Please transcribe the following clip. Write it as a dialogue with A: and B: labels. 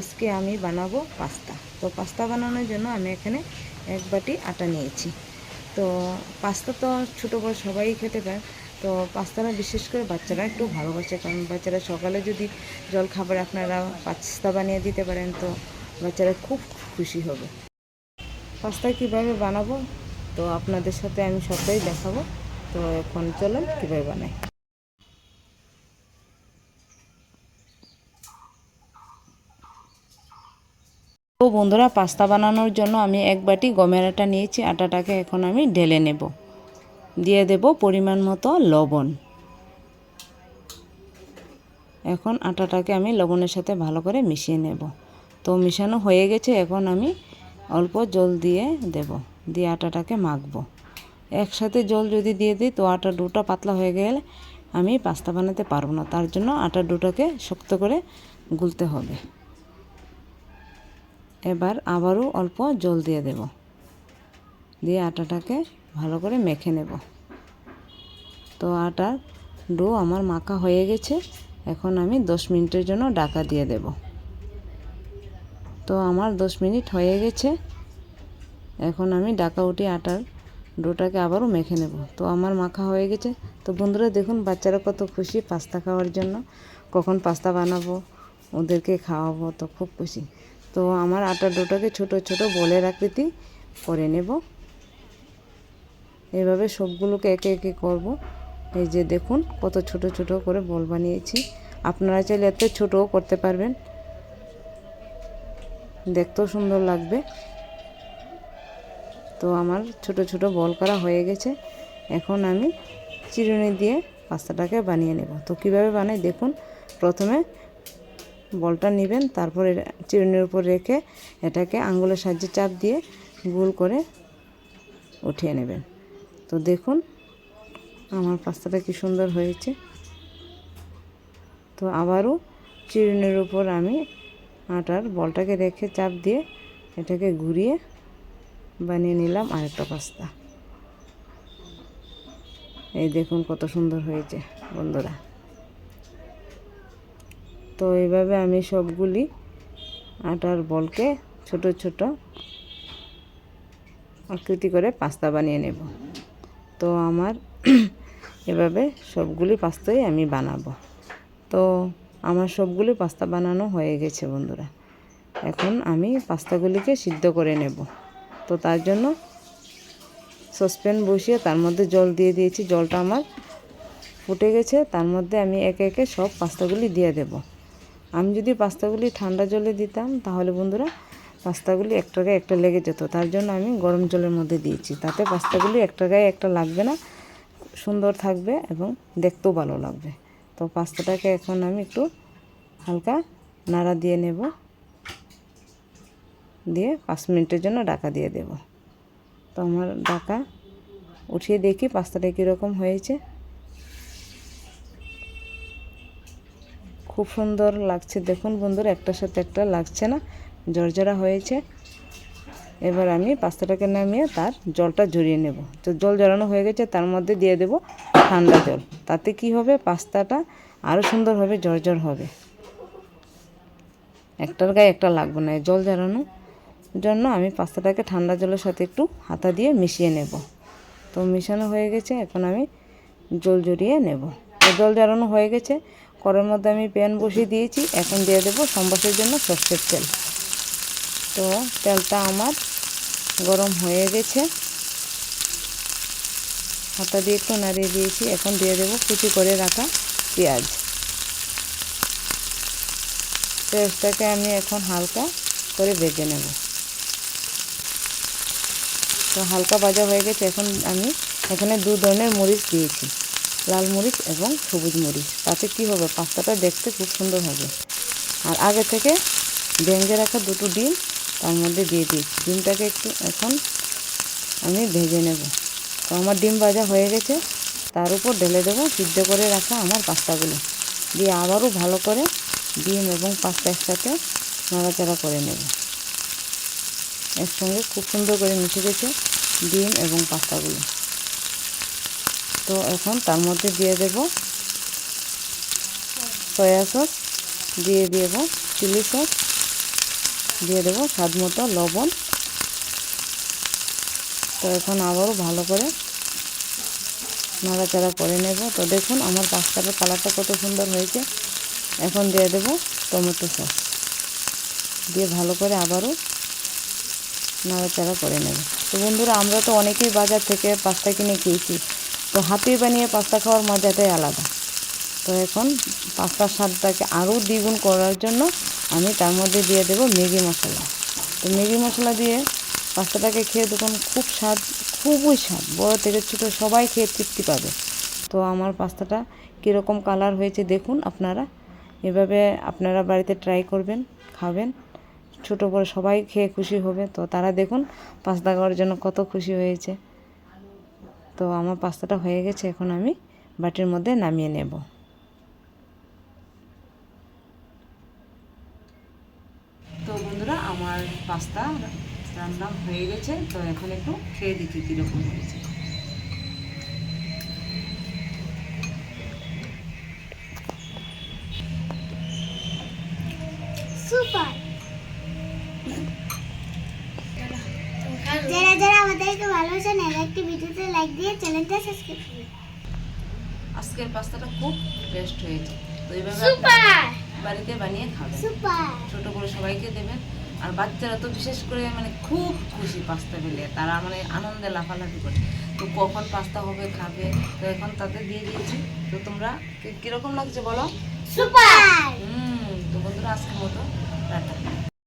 A: আজকে আমি বানাবো পাস্তা। তো পাস্তা বানানোর জন্য আমি এখানে 1 বাটি আটা নিয়েছি। তো পাস্তা তো ছোটো বড় সবাই খেতে পারে। তো পাস্তাটা বিশেষ করে বাচ্চারা একটু ভালোবাসে, কারণ বাচ্চারা সকালে যদি জল খাবারে আপনারা পাস্তা বানিয়ে দিতে পারেন তো বাচ্চারা খুব খুশি হবে। পাস্তা কীভাবে বানাবো তো আপনাদের সাথে আমি সবটাই দেখাবো। তো এখন চলুন কীভাবে বানাই। তো বন্ধুরা, পাস্তা বানানোর জন্য আমি 1 বাটি গমের আটা নিয়েছি। আটাটাকে এখন আমি ঢেলে নেব, দিয়ে দেব পরিমাণ মতো লবণ। এখন আটাটাকে আমি লবণের সাথে ভালো করে মিশিয়ে নেব। তো মিশানো হয়ে গেছে, এখন আমি অল্প জল দিয়ে দেব, দিয়ে আটাটাকে মাখবো। একসাথে জল যদি দিয়ে দিই তো আটার ডোটা পাতলা হয়ে গেলে আমি পাস্তা বানাতে পারবো না। তার জন্য আটার ডোটাকে শক্ত করে গুলতে হবে। এবার আবারও অল্প জল দিয়ে দেব, দিয়ে আটাটাকে ভালো করে মেখে নেব। তো আটার ডো আমার মাখা হয়ে গেছে। এখন আমি 10 মিনিটের জন্য ঢাকা দিয়ে দেব। তো আমার 10 মিনিট হয়ে গেছে। এখন আমি ঢাকা উঠিয়ে আটার ডোটাকে আবারও মেখে নেব। তো আমার মাখা হয়ে গেছে। তো বন্ধুরা দেখুন, বাচ্চারা কত খুশি পাস্তা খাওয়ার জন্য। কখন পাস্তা বানাবো ওদেরকে খাওয়াবো, তো খুব খুশি। তো আমার আটার ডোটাকে ছোট ছোট বলের আকৃতি করে নেব। এভাবে সবগুলোকে একে একে করব। এই যে দেখুন কত ছোট ছোট করে বল বানিয়েছি। আপনারা চাইলে এত ছোটও করতে পারবেন, দেখতেও সুন্দর লাগবে। তো আমার ছোট ছোট বল করা হয়ে গেছে। এখন আমি চিরুনি দিয়ে পাস্তাটাকে বানিয়ে নেব। তো কিভাবে বানাই দেখুন। প্রথমে বলটা নেবেন, তারপরে চিরুনির উপর রেখে এটাকে আঙ্গুলের সাহায্যে চাপ দিয়ে গোল করে উঠিয়ে নেবেন। তো দেখুন আমার পাস্তাটা কি সুন্দর হয়েছে। তো আবারও চিরুনির উপর আমি আটার বলটাকে রেখে চাপ দিয়ে এটাকে ঘুরিয়ে বানিয়ে নিলাম আরেকটা পাস্তা। এই দেখুন কত সুন্দর হয়েছে বন্ধুরা। তো এইভাবে আমি সবগুলি আটার বলকে ছোট ছোট আকৃতি করে পাস্তা বানিয়ে নেব। তো আমার এভাবে সবগুলি পাস্তাই আমি বানাবো। তো আমার সবগুলি পাস্তা বানানো হয়ে গেছে বন্ধুরা। এখন আমি পাস্তাগুলিকে সিদ্ধ করে নেব। তো তার জন্য সসপ্যান বসিয়ে তার মধ্যে জল দিয়ে দিয়েছি। জলটা আমার ফুটে গেছে। তার মধ্যে আমি একে একে সব পাস্তাগুলি দিয়ে দেব। আমি যদি পাস্তাগুলি ঠান্ডা জলে দিতাম তাহলে বন্ধুরা পাস্তাগুলি একটা গায়ে একটা লেগে যেত। তার জন্য আমি গরম জলের মধ্যে দিয়েছি, তাতে পাস্তাগুলি একটা গায়ে একটা লাগবে না, সুন্দর থাকবে এবং দেখতেও ভালো লাগবে। তো পাস্তাটাকে এখন আমি একটু হালকা নাড়া দিয়ে নেব, দিয়ে 5 মিনিটের জন্য ঢাকা দিয়ে দেব। তো আমার ঢাকা উঠিয়ে দেখি পাস্তাটা কীরকম হয়েছে। খুব সুন্দর লাগছে দেখুন বন্ধুরা, একটার সাথে একটা লাগছে না, জর্জরা হয়েছে। এবার আমি পাস্তাটাকে নামিয়ে তার জলটা ঝরিয়ে নেব। তো জল ঝরানো হয়ে গেছে, তার মধ্যে দিয়ে দেব ঠান্ডা জল। তাতে কি হবে, পাস্তাটা আরও সুন্দর হবে, জর্জর হবে, একটার গায়ে একটা লাগবে না। জল ঝরানোর জন্য আমি পাস্তাটাকে ঠান্ডা জলের সাথে একটু হাতা দিয়ে মিশিয়ে নেব। তো মিশানো হয়ে গেছে, এখন আমি জল ঝরিয়ে নেব। তো জল ঝরানো হয়ে গেছে। কড়াইয়ের মধ্যে আমি প্যান বসিয়ে দিয়েছি। এখন দিয়ে দেব সম্বাসের জন্য সরষের তেল। তো তেলটা আমার গরম হয়ে গেছে, হাতা দিয়ে একটু নাড়িয়ে দিয়েছি। এখন দিয়ে দেব কুচি করে রাখা পেঁয়াজ। পেঁয়াজটাকে আমি এখন হালকা করে ভেজে নেব। তো হালকা ভাজা হয়ে গেছে। এখন আমি এখানে 2 ধরনের মরিচ দিয়েছি, লাল মরিচ এবং সবুজ মরিচ। তাতে কি হবে, পাস্তাটা দেখতে খুব সুন্দর হবে। আর আগে থেকে ভেঙে রাখা 2টো ডিম তার মধ্যে দিয়ে দিয়েছি। ডিমটাকে একটু এখন আমি ভেজে নেব। তো আমার ডিম ভাজা হয়ে গেছে, তার উপর ঢেলে দেবো সিদ্ধ করে রাখা আমার পাস্তাগুলো, দিয়ে আবারও ভালো করে ডিম এবং পাস্তা একসাথে নাড়াচাড়া করে নেব। একসঙ্গে খুব সুন্দর করে মিশে গেছে ডিম এবং পাস্তাগুলো। তো এখন তার মধ্যে দিয়ে দেব সয়া সস, দিয়ে দেব চিলি সস, দিয়ে দেবো স্বাদ মতো লবণ। তো এখন আবারও ভালো করে নাড়াচাড়া করে নেব। তো দেখুন আমার পাস্তাটার কালারটা কত সুন্দর হয়েছে। এখন দিয়ে দেব টমেটো সস, দিয়ে ভালো করে আবারও নাড়াচাড়া করে নেব। তো বন্ধুরা, আমরা তো অনেকেই বাজার থেকে পাস্তা কিনে খেয়েছি, তো হাতে বানিয়ে পাস্তা খাওয়ার মজাটাই আলাদা। তো এখন পাস্তার স্বাদটাকে আরও দ্বিগুণ করার জন্য আমি তার মধ্যে দিয়ে দেব ম্যাগি মশলা। তো ম্যাগি মশলা দিয়ে পাস্তাটাকে খেয়ে দেখুন খুব স্বাদ, খুবই স্বাদ, বড় থেকে ছোটো সবাই খেয়ে তৃপ্তি পাবে। তো আমার পাস্তাটা কীরকম কালার হয়েছে দেখুন আপনারা। এভাবে আপনারা বাড়িতে ট্রাই করবেন, খাবেন, ছোটো বড় সবাই খেয়ে খুশি হবে। তো তারা দেখুন পাস্তা খাওয়ার জন্য কত খুশি হয়েছে। তো আমার পাস্তাটা হয়ে গেছে, এখন আমি বাটির মধ্যে নামিয়ে নেব। তো বন্ধুরা, আমার পাস্তা রান্না হয়ে গেছে। তো এখন একটু খেয়ে দেখি কীরকম হয়েছে।
B: সুপার। যারা যারা আমাদেরকে ভালোবাসেন, একটি ভিডিওতে লাইক দিয়ে চ্যানেলটা সাবস্ক্রাইব করুন।
A: আজকের পাস্তাটা খুব বেস্ট হয়েছে। তো এইভাবে
B: সুপার
A: বাড়িতে বানিয়ে খাবেন,
B: সুপার।
A: ছোটো করে সবাইকে দেবেন। আর বাচ্চারা তো বিশেষ করে খুব খুশি পাস্তা পেলে, তারা আনন্দে লাফালাফি করে। তো কখন পাস্তা হবে খাবে, তো এখন তাদের দিয়ে দিয়েছি। তো তোমরা কীরকম লাগছে বলো?
B: সুপার।
A: তো বন্ধুরা, আজকের মতো টাটা।